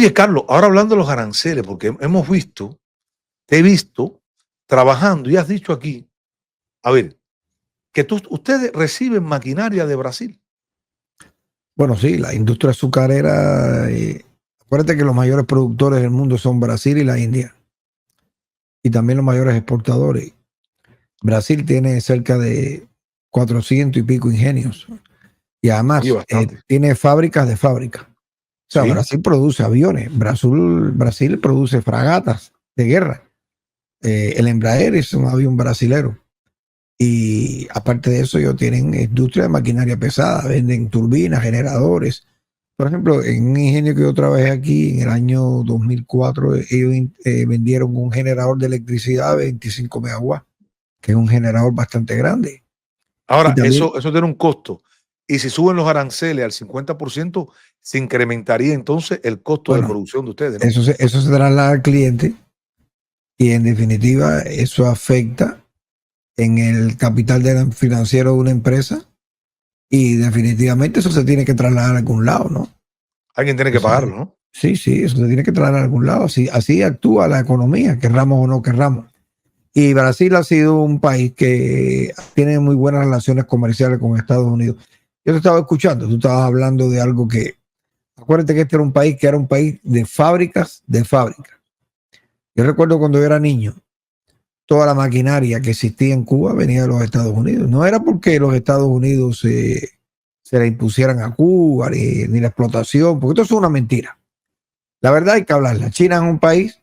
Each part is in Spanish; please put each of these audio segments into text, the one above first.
Oye, Carlos, ahora hablando de los aranceles, porque te he visto trabajando y has dicho aquí, a ver, que ustedes reciben maquinaria de Brasil. Bueno, sí, la industria azucarera, acuérdate que los mayores productores del mundo son Brasil y la India, y también los mayores exportadores. Brasil tiene cerca de 400 y pico ingenios, y además tiene fábricas de fábricas. O sea, ¿sí? Brasil produce aviones, Brasil produce fragatas de guerra. El Embraer es un avión brasilero. Y aparte de eso, ellos tienen industria de maquinaria pesada, venden turbinas, generadores. Por ejemplo, en un ingenio que yo trabajé aquí en el año 2004, ellos vendieron un generador de electricidad de 25 megawatts, que es un generador bastante grande. Ahora, también, eso tiene un costo. Y si suben los aranceles al 50%, se incrementaría entonces el costo de producción de ustedes, ¿no? Eso se traslada al cliente y en definitiva eso afecta en el capital financiero de una empresa y definitivamente eso se tiene que trasladar a algún lado, ¿no? Alguien tiene que pagarlo, ¿no? Sí, eso se tiene que trasladar a algún lado. Así actúa la economía, querramos o no querramos. Y Brasil ha sido un país que tiene muy buenas relaciones comerciales con Estados Unidos. Yo te estaba escuchando, tú estabas hablando de algo que, acuérdate que este era un país de fábricas de fábricas. Yo recuerdo cuando yo era niño, toda la maquinaria que existía en Cuba venía de los Estados Unidos. No era porque los Estados Unidos se la impusieran a Cuba ni la explotación, porque esto es una mentira. La verdad hay que hablarla. China es un país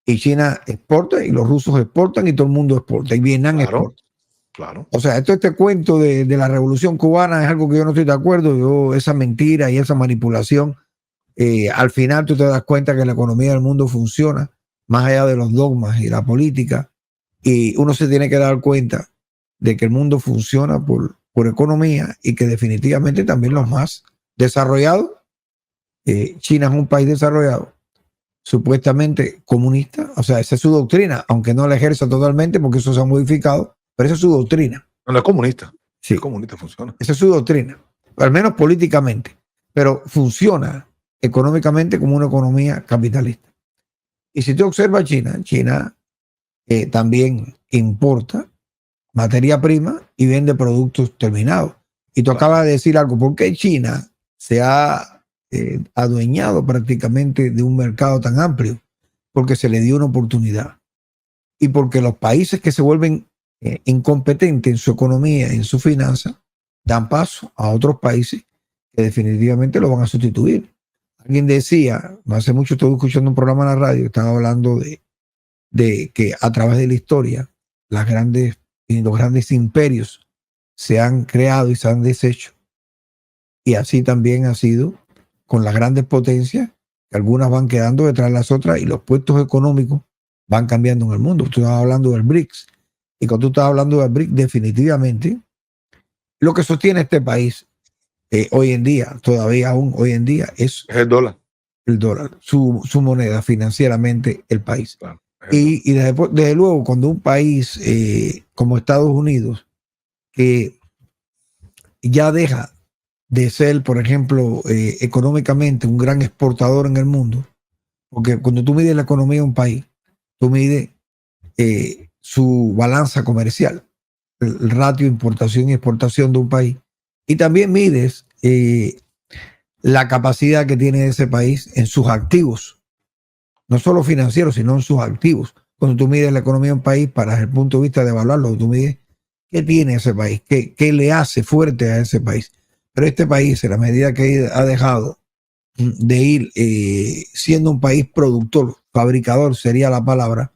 y China exporta y los rusos exportan y todo el mundo exporta y Vietnam exporta. Claro. O sea, este cuento de la revolución cubana es algo que yo no estoy de acuerdo. Esa mentira y esa manipulación, al final tú te das cuenta que la economía del mundo funciona más allá de los dogmas y la política. Y uno se tiene que dar cuenta de que el mundo funciona por economía y que definitivamente también los más desarrollados, China es un país desarrollado, supuestamente comunista, o sea, esa es su doctrina, aunque no la ejerza totalmente porque eso se ha modificado, pero esa es su doctrina. No es comunista. Sí. Es comunista, funciona. Esa es su doctrina, al menos políticamente, pero funciona económicamente como una economía capitalista. Y si tú observas China también importa materia prima y vende productos terminados. Y tú acabas de decir algo, ¿por qué China se ha adueñado prácticamente de un mercado tan amplio? Porque se le dio una oportunidad. Y porque los países que se vuelven incompetentes en su economía, en su finanza, dan paso a otros países que definitivamente lo van a sustituir. Alguien decía, no hace mucho estuve escuchando un programa en la radio, estaba hablando de que a través de la historia los grandes imperios se han creado y se han deshecho, y así también ha sido con las grandes potencias, que algunas van quedando detrás de las otras y los puestos económicos van cambiando en el mundo. Tú estás hablando del BRICS, y cuando tú estás hablando del BRICS, definitivamente lo que sostiene este país hoy en día, todavía aún hoy en día, es el dólar. El dólar, su moneda financieramente, el país. Claro. Y desde luego, cuando un país como Estados Unidos, que ya deja de ser, por ejemplo, económicamente un gran exportador en el mundo, porque cuando tú mides la economía de un país, tú mides su balanza comercial, el ratio importación y exportación de un país, y también mides la capacidad que tiene ese país en sus activos, no solo financieros, sino en sus activos. Cuando tú mides la economía de un país, para desde el punto de vista de evaluarlo, tú mides qué tiene ese país, qué le hace fuerte a ese país. Pero este país, en la medida que ha dejado de ir siendo un país productor, fabricador sería la palabra,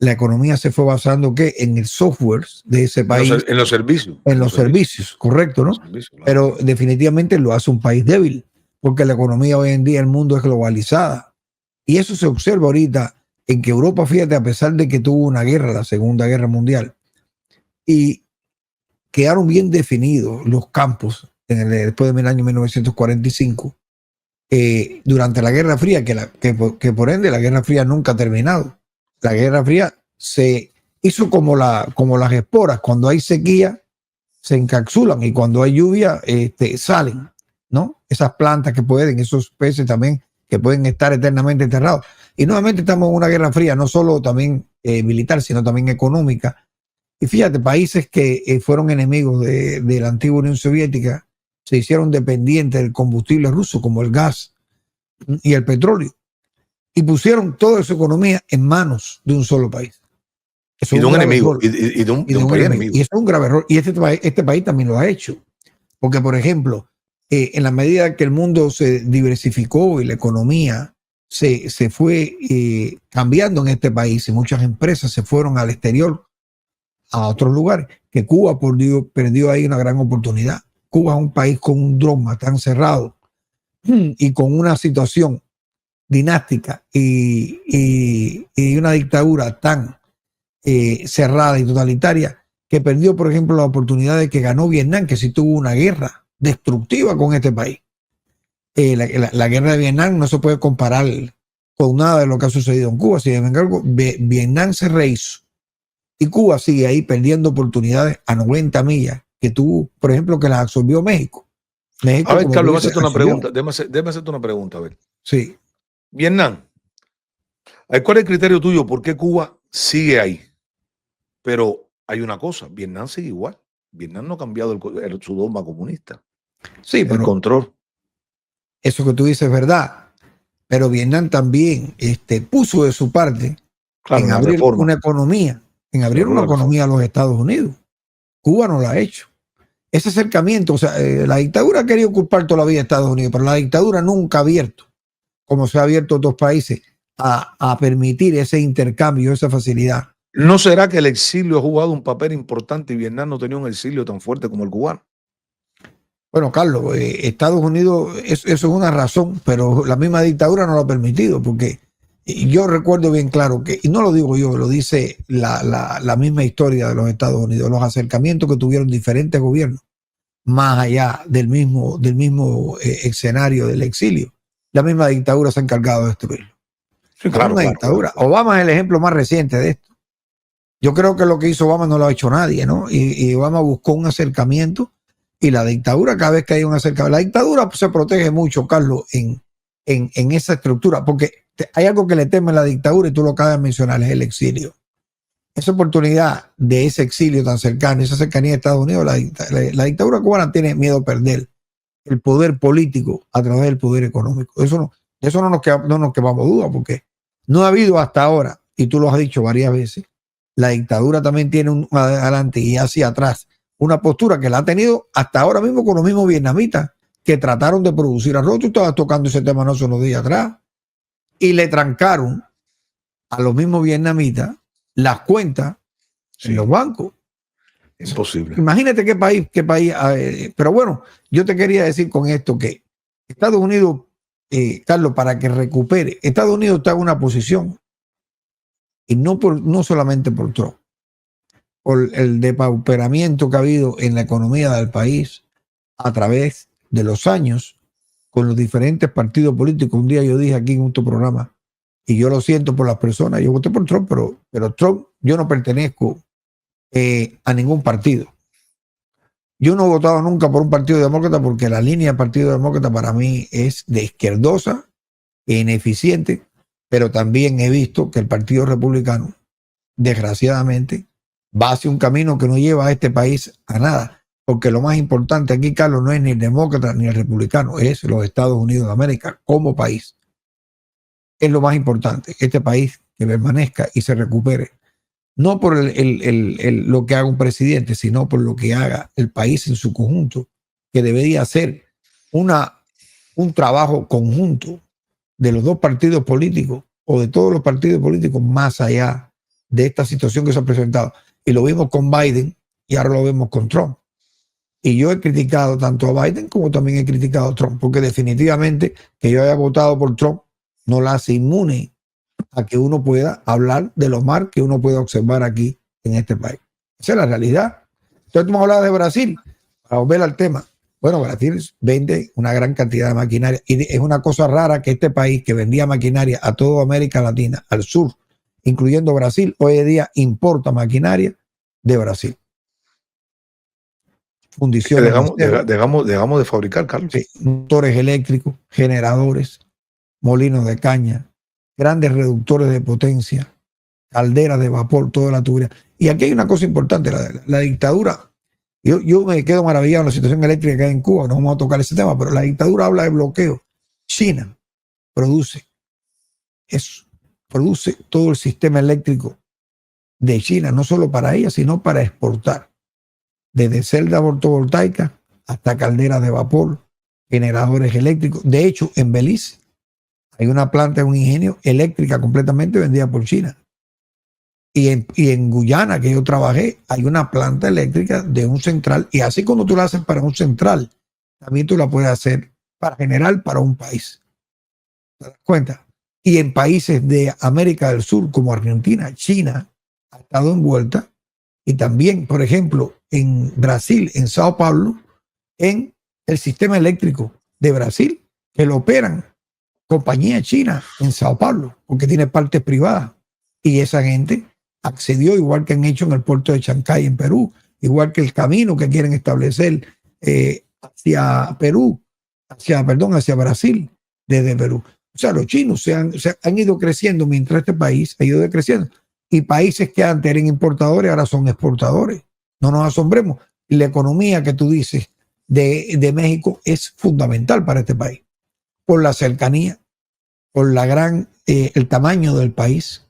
la economía se fue basando en el software de ese país. En los servicios. En los servicios, correcto, ¿no? Servicios, claro. Pero definitivamente lo hace un país débil, porque la economía hoy en día, el mundo es globalizada. Y eso se observa ahorita en que Europa, fíjate, a pesar de que tuvo una guerra, la Segunda Guerra Mundial, y quedaron bien definidos los campos después del año 1945, durante la Guerra Fría, que por ende la Guerra Fría nunca ha terminado. La Guerra Fría se hizo como las esporas, cuando hay sequía se encapsulan y cuando hay lluvia salen, ¿no? Esas plantas que pueden, esos peces también que pueden estar eternamente enterrados. Y nuevamente estamos en una guerra fría, no solo también militar, sino también económica. Y fíjate, países que fueron enemigos de la antigua Unión Soviética se hicieron dependientes del combustible ruso, como el gas y el petróleo, y pusieron toda su economía en manos de un solo país. Eso y de un enemigo, y de un país enemigo. Y eso es un grave error. Y este país también lo ha hecho. Porque, por ejemplo, en la medida que el mundo se diversificó y la economía se fue cambiando en este país y muchas empresas se fueron al exterior, a otros lugares, que Cuba perdió ahí una gran oportunidad. Cuba es un país con un dogma tan cerrado y con una situación dinástica y una dictadura tan cerrada y totalitaria, que perdió, por ejemplo, la oportunidad de que ganó Vietnam, que sí tuvo una guerra destructiva con este país. La guerra de Vietnam no se puede comparar con nada de lo que ha sucedido en Cuba. Sin embargo, Vietnam se rehizo y Cuba sigue ahí perdiendo oportunidades a 90 millas que tuvo, por ejemplo, que las absorbió México. A ver, Carlos, déjame hacerte una pregunta. Déjame hacerte una pregunta, a ver. Sí. Vietnam. ¿Cuál es el criterio tuyo? ¿Por qué Cuba sigue ahí? Pero hay una cosa, Vietnam sigue igual. Vietnam no ha cambiado su dogma comunista. Sí, pero el control. Eso que tú dices es verdad. Pero Vietnam también puso de su parte en abrir una economía, a los Estados Unidos. Cuba no lo ha hecho. Ese acercamiento, o sea, la dictadura ha querido ocupar toda la vida a Estados Unidos, pero la dictadura nunca ha abierto, como se ha abierto otros países, a permitir ese intercambio, esa facilidad. ¿No será que el exilio ha jugado un papel importante y Vietnam no tenía un exilio tan fuerte como el cubano? Bueno, Carlos, Estados Unidos, eso es una razón, pero la misma dictadura no lo ha permitido, porque yo recuerdo bien claro que, y no lo digo yo, lo dice la misma historia de los Estados Unidos, los acercamientos que tuvieron diferentes gobiernos, más allá del mismo escenario del exilio. La misma dictadura se ha encargado de destruirlo. Sí, claro, dictadura. Obama es el ejemplo más reciente de esto. Yo creo que lo que hizo Obama no lo ha hecho nadie, ¿no? Y Obama buscó un acercamiento, y la dictadura, cada vez que hay un acercamiento, la dictadura se protege mucho, Carlos, en esa estructura, porque hay algo que le teme a la dictadura y tú lo acabas de mencionar, es el exilio. Esa oportunidad de ese exilio tan cercano, esa cercanía de Estados Unidos, la dictadura cubana tiene miedo a perder el poder político a través del poder económico. De eso no nos quedamos duda, porque no ha habido hasta ahora, y tú lo has dicho varias veces, la dictadura también tiene un adelante y hacia atrás una postura que la ha tenido hasta ahora mismo con los mismos vietnamitas que trataron de producir arroz. Tú estabas tocando ese tema no hace unos días atrás, y le trancaron a los mismos vietnamitas las cuentas en los bancos. Imposible. Imagínate qué país. Pero bueno, yo te quería decir con esto que Estados Unidos, Carlos, para que recupere, Estados Unidos está en una posición, y no solamente por Trump, por el depauperamiento que ha habido en la economía del país a través de los años con los diferentes partidos políticos. Un día yo dije aquí en otro programa, y yo lo siento por las personas, yo voté por Trump, pero Trump, yo no pertenezco a ningún partido. Yo no he votado nunca por un partido demócrata, porque la línea del partido demócrata para mí es de izquierdosa e ineficiente, pero también he visto que el partido republicano, desgraciadamente, va hacia un camino que no lleva a este país a nada, porque lo más importante aquí, Carlos, no es ni el demócrata ni el republicano, es los Estados Unidos de América como país. Es lo más importante, este país que permanezca y se recupere, no por lo que haga un presidente, sino por lo que haga el país en su conjunto, que debería ser un trabajo conjunto de los dos partidos políticos o de todos los partidos políticos, más allá de esta situación que se ha presentado. Y lo vimos con Biden y ahora lo vemos con Trump. Y yo he criticado tanto a Biden como también he criticado a Trump, porque definitivamente que yo haya votado por Trump no la hace inmune a que uno pueda hablar de lo mal que uno puede observar aquí en este país. Esa es la realidad. Entonces, tú me hablabas de Brasil, para volver al tema. Bueno, Brasil vende una gran cantidad de maquinaria, y es una cosa rara que este país que vendía maquinaria a toda América Latina, al sur, incluyendo Brasil, hoy en día importa maquinaria de Brasil. Fundiciones. Dejamos de fabricar, Carlos. Sí, motores eléctricos, generadores, molinos de caña, grandes reductores de potencia, calderas de vapor, toda la tubería. Y aquí hay una cosa importante, la dictadura. Yo me quedo maravillado en la situación eléctrica que hay en Cuba, no vamos a tocar ese tema, pero la dictadura habla de bloqueo. China produce eso, produce todo el sistema eléctrico de China, no solo para ella, sino para exportar, desde celdas fotovoltaicas hasta calderas de vapor, generadores eléctricos. De hecho, en Belice hay una planta de un ingenio eléctrica completamente vendida por China. Y en Guyana, que yo trabajé, hay una planta eléctrica de un central. Y así como tú la haces para un central, también tú la puedes hacer para generar para un país. ¿Te das cuenta? Y en países de América del Sur, como Argentina, China, ha estado envuelta. Y también, por ejemplo, en Brasil, en Sao Paulo, en el sistema eléctrico de Brasil, que lo operan compañía china en Sao Paulo, porque tiene partes privadas. Y esa gente accedió, igual que han hecho en el puerto de Chancay en Perú, igual que el camino que quieren establecer hacia Perú, hacia Brasil, desde Perú. O sea, los chinos se han ido creciendo mientras este país ha ido decreciendo. Y países que antes eran importadores ahora son exportadores. No nos asombremos. Y la economía que tú dices de México es fundamental para este país, por la cercanía, por el tamaño del país,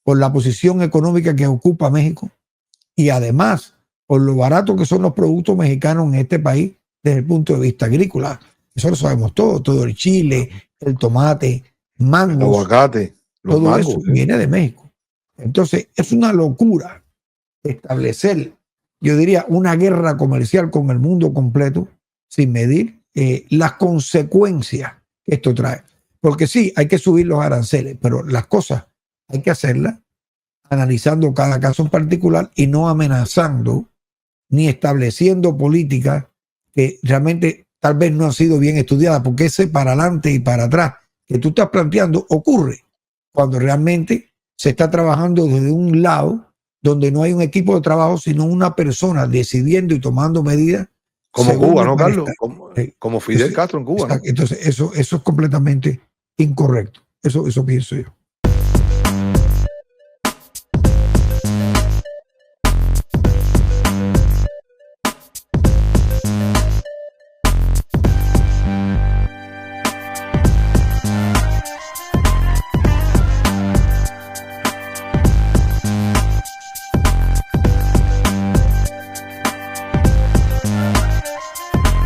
por la posición económica que ocupa México y además por lo barato que son los productos mexicanos en este país desde el punto de vista agrícola. Eso lo sabemos todo el chile, el tomate, mangos, el aguacate, los todo mangos, eso viene de México. Entonces es una locura establecer, yo diría, una guerra comercial con el mundo completo sin medir las consecuencias que esto trae. Porque sí, hay que subir los aranceles, pero las cosas hay que hacerlas analizando cada caso en particular y no amenazando ni estableciendo políticas que realmente tal vez no han sido bien estudiadas, porque ese para adelante y para atrás que tú estás planteando ocurre cuando realmente se está trabajando desde un lado donde no hay un equipo de trabajo, sino una persona decidiendo y tomando medidas. Como Cuba, ¿no, Carlos? Como Fidel Castro en Cuba, ¿no? Entonces, eso es completamente incorrecto. Eso pienso yo.